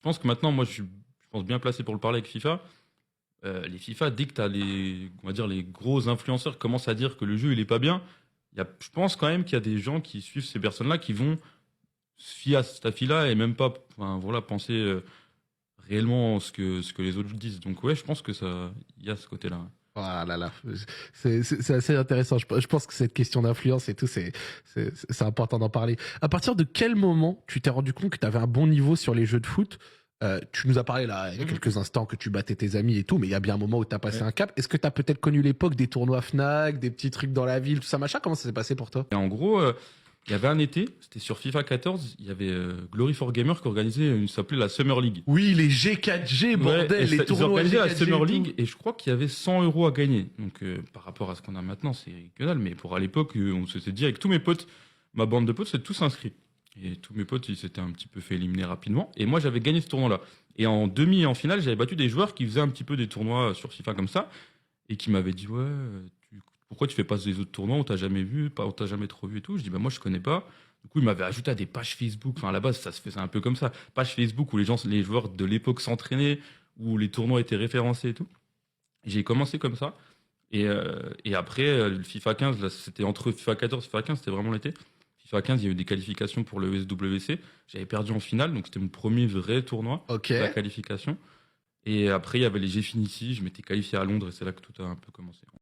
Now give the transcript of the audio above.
Je pense que maintenant, moi, je pense bien placé pour le parler avec FIFA. Les FIFA, dès que tu as on va dire, les gros influenceurs qui commencent à dire que le jeu il est pas bien, je pense quand même qu'il y a des gens qui suivent ces personnes-là qui vont se fier à cet avis-là et même pas enfin, voilà, penser réellement ce que les autres disent. Donc ouais, je pense que ça, il y a ce côté-là. Oh là là, c'est assez intéressant. Je pense que cette question d'influence et tout, c'est important d'en parler. À partir de quel moment tu t'es rendu compte que tu avais un bon niveau sur les jeux de foot? Tu nous as parlé là il y a quelques instants que tu battais tes amis et tout, mais il y a bien un moment où tu as passé Ouais. un cap. Est-ce que tu as peut-être connu l'époque des tournois Fnac, des petits trucs dans la ville, tout ça machin? Comment ça s'est passé pour toi? Et en gros, il y avait un été, c'était sur FIFA 14, il y avait Glory for Gamer qui organisait ça s'appelait la Summer League. Oui, les G4G, Ouais, bordel, les ils tournois organisaient la G4G Summer et tout. League et je crois qu'il y avait 100 euros à gagner. Donc par rapport à ce qu'on a maintenant, c'est que dalle. Mais pour à l'époque, on s'était dit avec tous mes potes, ma bande de potes, c'est tous inscrits. Et tous mes potes, ils s'étaient un petit peu fait éliminer rapidement. Et moi, j'avais gagné ce tournoi-là. Et en demi et en finale, j'avais battu des joueurs qui faisaient un petit peu des tournois sur FIFA comme ça et qui m'avaient dit ouais, pourquoi tu fais pas des autres tournois, on t'a jamais vu, pas, on t'a jamais trop vu et tout. Je dis bah moi je connais pas. Du coup, ils m'avaient ajouté à des pages Facebook. Enfin, à la base, ça se faisait un peu comme ça. Page Facebook où les joueurs de l'époque s'entraînaient, où les tournois étaient référencés et tout. J'ai commencé comme ça. Et après, le FIFA 15, là, c'était entre FIFA 14 et FIFA 15, c'était vraiment l'été. FIFA 15, il y a eu des qualifications pour le SWC. J'avais perdu en finale, donc c'était mon premier vrai tournoi, Ok. la qualification. Et après, il y avait les Gfinity, je m'étais qualifié à Londres et c'est là que tout a un peu commencé.